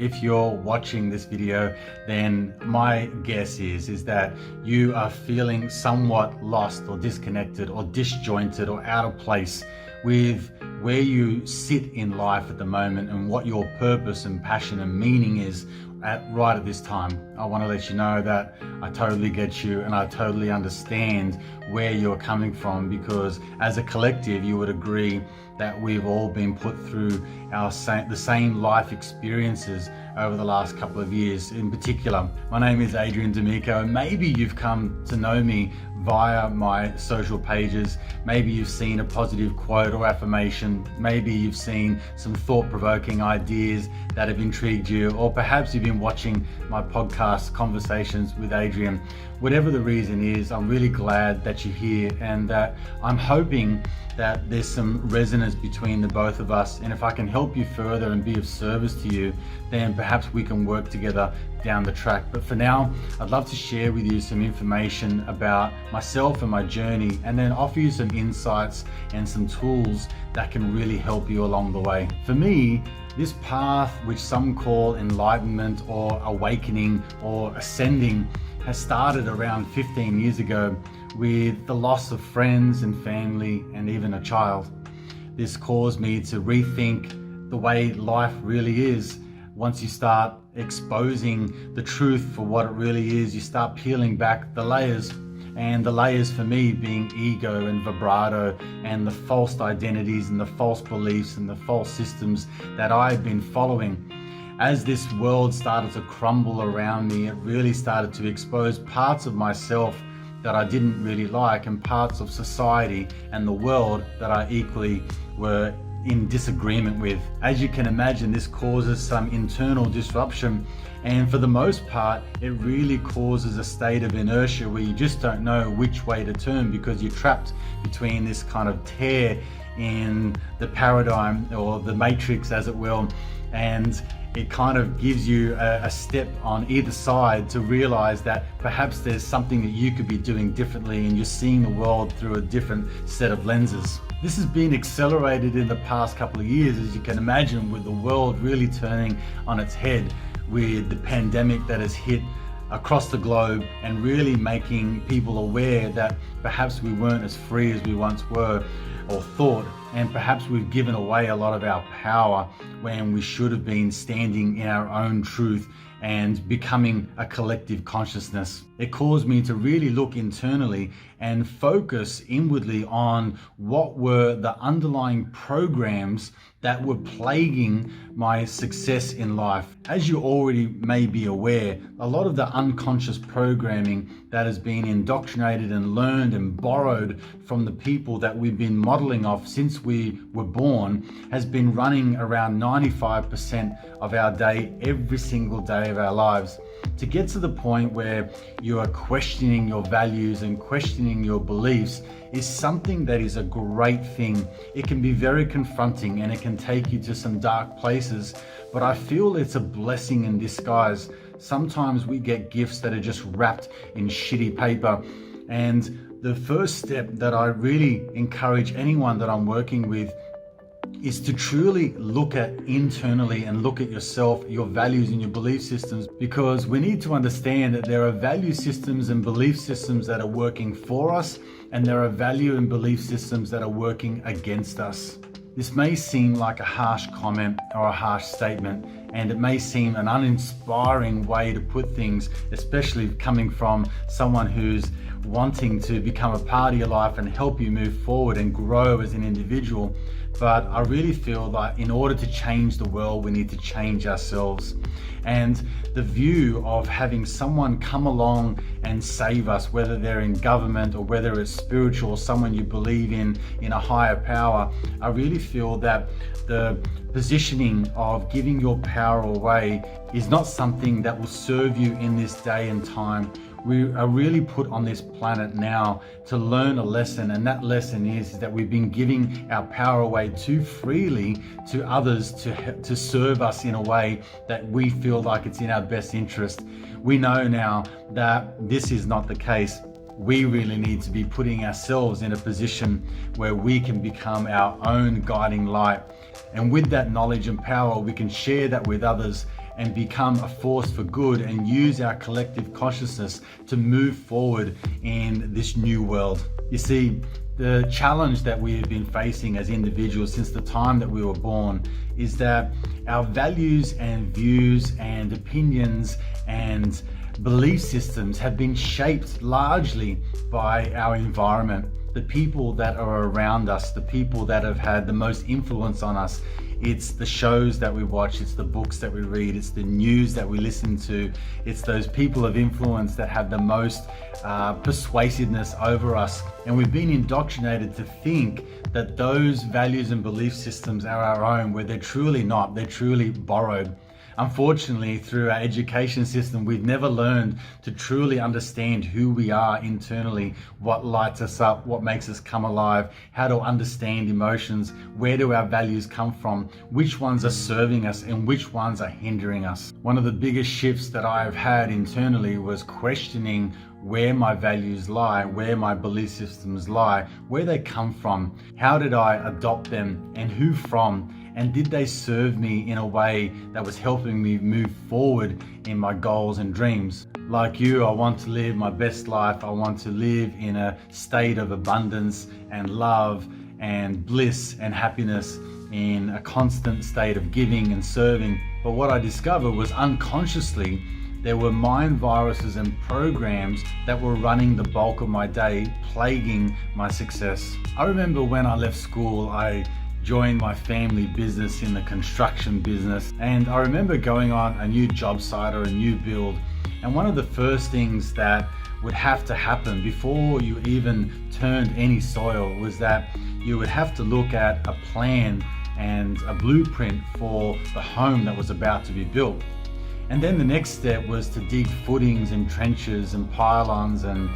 if you're watching this video, then my guess is that you are feeling somewhat lost or disconnected or disjointed or out of place with where you sit in life at the moment and what your purpose and passion and meaning is right at this time. I want to let you know that I totally get you and I totally understand where you're coming from, because as a collective you would agree that we've all been put through the same life experiences over the last couple of years. In particular, my name is Adrian D'Amico, and maybe you've come to know me via my social pages. Maybe you've seen a positive quote or affirmation. Maybe you've seen some thought-provoking ideas that have intrigued you, or perhaps you've been watching my podcast Conversations with Adrian. Whatever the reason is, I'm really glad that you're here, and that I'm hoping that there's some resonance between the both of us. And if I can help you further and be of service to you, then perhaps we can work together down the track. But for now, I'd love to share with you some information about myself and my journey, and then offer you some insights and some tools that can really help you along the way. For me, this path, which some call enlightenment or awakening or ascending, has started around 15 years ago with the loss of friends and family and even a child. This caused me to rethink the way life really is. Once you start exposing the truth for what it really is, you start peeling back the layers. And the layers for me being ego and vibrato and the false identities and the false beliefs and the false systems that I've been following. As this world started to crumble around me, it really started to expose parts of myself that I didn't really like, and parts of society and the world that I equally were in disagreement with. As you can imagine, this causes some internal disruption, and for the most part it really causes a state of inertia where you just don't know which way to turn, because you're trapped between this kind of tear in the paradigm or the matrix, as it will, and it kind of gives you a step on either side to realize that perhaps there's something that you could be doing differently, and you're seeing the world through a different set of lenses. This has been accelerated in the past couple of years, as you can imagine, with the world really turning on its head, with the pandemic that has hit across the globe and really making people aware that perhaps we weren't as free as we once were or thought, and perhaps we've given away a lot of our power when we should have been standing in our own truth and becoming a collective consciousness. It caused me to really look internally and focus inwardly on what were the underlying programs that were plaguing my success in life. As you already may be aware, a lot of the unconscious programming that has been indoctrinated and learned and borrowed from the people that we've been modeling off since we were born has been running around 95% of our day, every single day of our lives. To get to the point where you are questioning your values and questioning your beliefs is something that is a great thing. It can be very confronting and it can take you to some dark places, but I feel it's a blessing in disguise. Sometimes we get gifts that are just wrapped in shitty paper, and the first step that I really encourage anyone that I'm working with is to truly look at internally and look at yourself, your values and your belief systems, because we need to understand that there are value systems and belief systems that are working for us, and there are value and belief systems that are working against us. This may seem like a harsh comment or a harsh statement, and it may seem an uninspiring way to put things, especially coming from someone who's wanting to become a part of your life and help you move forward and grow as an individual. But I really feel that in order to change the world, we need to change ourselves. And the view of having someone come along and save us, whether they're in government or whether it's spiritual or someone you believe in a higher power, I really feel that the positioning of giving your power away is not something that will serve you in this day and time. We are really put on this planet now to learn a lesson, and that lesson is that we've been giving our power away too freely to others to serve us in a way that we feel like it's in our best interest. We know now that this is not the case. We really need to be putting ourselves in a position where we can become our own guiding light. And with that knowledge and power, we can share that with others and become a force for good and use our collective consciousness to move forward in this new world. You see, the challenge that we have been facing as individuals since the time that we were born is that our values and views and opinions and belief systems have been shaped largely by our environment, the people that are around us, the people that have had the most influence on us. It's the shows that we watch, it's the books that we read, it's the news that we listen to, it's those people of influence that have the most persuasiveness over us. And we've been indoctrinated to think that those values and belief systems are our own, where they're truly not, they're truly borrowed. Unfortunately, through our education system, we've never learned to truly understand who we are internally, what lights us up, what makes us come alive, how to understand emotions, where do our values come from, which ones are serving us and which ones are hindering us. One of the biggest shifts that I've had internally was questioning where my values lie, where my belief systems lie, where they come from, how did I adopt them and who from, and did they serve me in a way that was helping me move forward in my goals and dreams? Like you, I want to live my best life. I want to live in a state of abundance and love and bliss and happiness, in a constant state of giving and serving. But what I discovered was unconsciously there were mind viruses and programs that were running the bulk of my day, plaguing my success. I remember when I left school, I joined my family business in the construction business, and I remember going on a new job site or a new build, and one of the first things that would have to happen before you even turned any soil was that you would have to look at a plan and a blueprint for the home that was about to be built. And then the next step was to dig footings and trenches and pylons and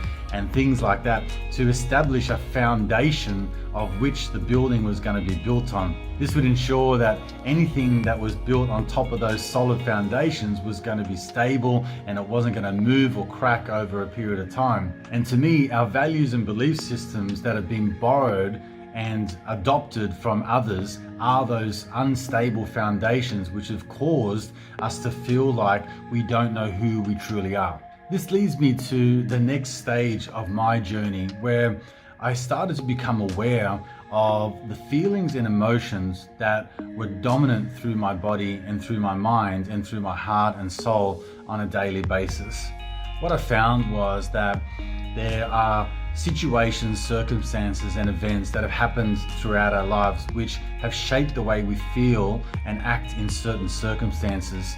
things like that to establish a foundation of which the building was going to be built on. This would ensure that anything that was built on top of those solid foundations was going to be stable and it wasn't going to move or crack over a period of time. And to me, our values and belief systems that have been borrowed and adopted from others are those unstable foundations which have caused us to feel like we don't know who we truly are. This leads me to the next stage of my journey, where I started to become aware of the feelings and emotions that were dominant through my body and through my mind and through my heart and soul on a daily basis. What I found was that there are situations, circumstances, and events that have happened throughout our lives which have shaped the way we feel and act in certain circumstances.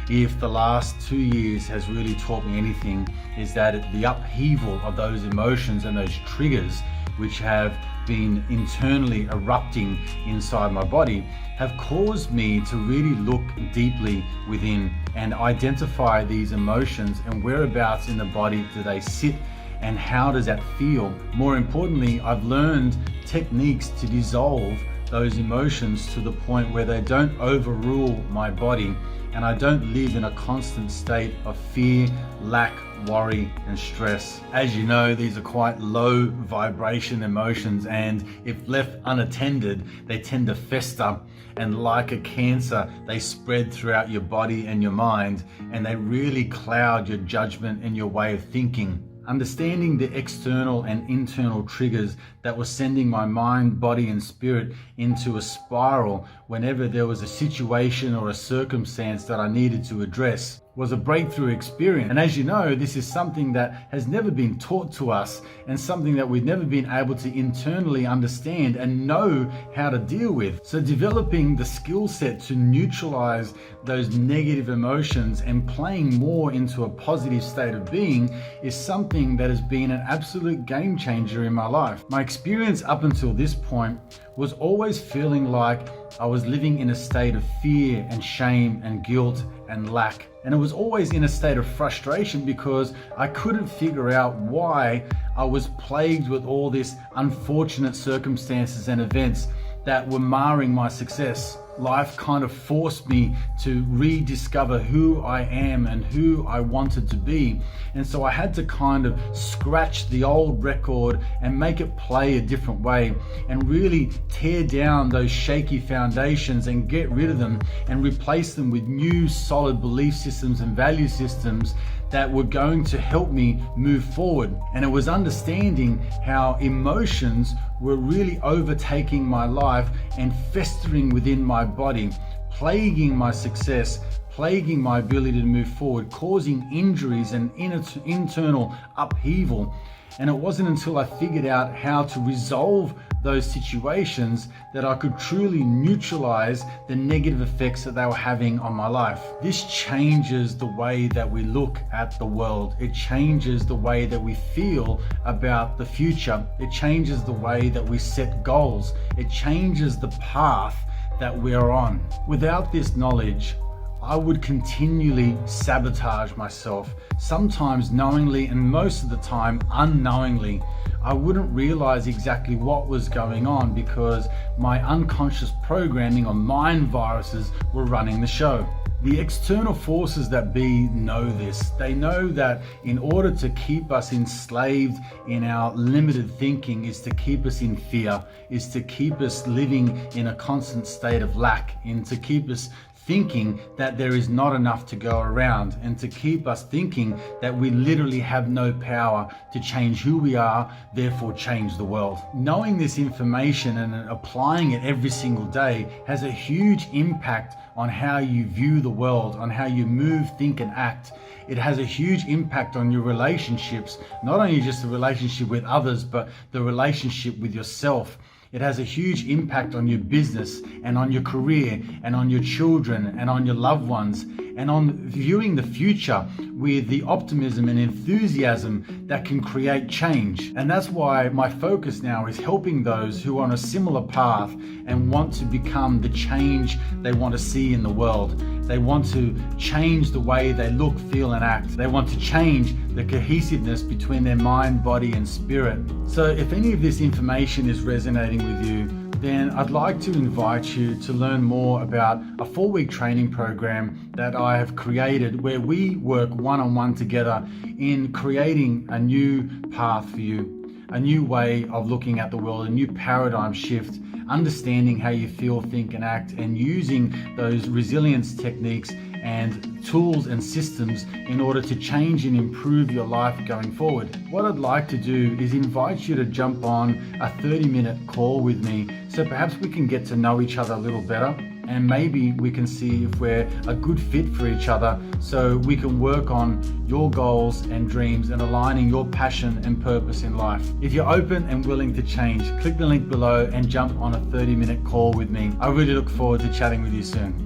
If the last 2 years has really taught me anything, is that the upheaval of those emotions and those triggers which have been internally erupting inside my body have caused me to really look deeply within and identify these emotions and whereabouts in the body do they sit and how does that feel. More importantly, I've learned techniques to dissolve those emotions to the point where they don't overrule my body and I don't live in a constant state of fear, lack, worry, and stress. As you know, these are quite low vibration emotions, and if left unattended, they tend to fester, and like a cancer, they spread throughout your body and your mind, and they really cloud your judgment and your way of thinking. Understanding the external and internal triggers that were sending my mind, body, and spirit into a spiral whenever there was a situation or a circumstance that I needed to address was a breakthrough experience. And as you know, this is something that has never been taught to us and something that we've never been able to internally understand and know how to deal with. So developing the skill set to neutralize those negative emotions and playing more into a positive state of being is something that has been an absolute game changer in my life. My experience up until this point was always feeling like I was living in a state of fear and shame and guilt and lack. And it was always in a state of frustration because I couldn't figure out why I was plagued with all these unfortunate circumstances and events that were marring my success. life kind of forced me to rediscover who I am and who I wanted to be. And so I had to kind of scratch the old record and make it play a different way, and really tear down those shaky foundations and get rid of them and replace them with new solid belief systems and value systems that were going to help me move forward. And it was understanding how emotions were really overtaking my life and festering within my body, plaguing my success, plaguing my ability to move forward, causing injuries and internal upheaval. And it wasn't until I figured out how to resolve those situations that I could truly neutralize the negative effects that they were having on my life. This changes the way that we look at the world. It changes the way that we feel about the future. It changes the way that we set goals. It changes the path that we are on. Without this knowledge, I would continually sabotage myself, sometimes knowingly and most of the time unknowingly. I wouldn't realize exactly what was going on because my unconscious programming or mind viruses were running the show. The external forces that be know this. They know that in order to keep us enslaved in our limited thinking is to keep us in fear, is to keep us living in a constant state of lack, and to keep us thinking that there is not enough to go around, and to keep us thinking that we literally have no power to change who we are, therefore change the world. Knowing this information and applying it every single day has a huge impact on how you view the world, on how you move, think, and act. It has a huge impact on your relationships, not only just the relationship with others, but the relationship with yourself. It has a huge impact on your business and on your career and on your children and on your loved ones, and on viewing the future with the optimism and enthusiasm that can create change. And that's why my focus now is helping those who are on a similar path and want to become the change they want to see in the world. They want to change the way they look, feel, and act. They want to change the cohesiveness between their mind, body, and spirit. So if any of this information is resonating with you, then I'd like to invite you to learn more about a 4-week training program that I have created, where we work one-on-one together in creating a new path for you, a new way of looking at the world, a new paradigm shift, understanding how you feel, think, and act, and using those resilience techniques and tools and systems in order to change and improve your life going forward. What I'd like to do is invite you to jump on a 30-minute call with me, so perhaps we can get to know each other a little better, and maybe we can see if we're a good fit for each other, so we can work on your goals and dreams and aligning your passion and purpose in life. If you're open and willing to change, click the link below and jump on a 30-minute call with me. I really look forward to chatting with you soon.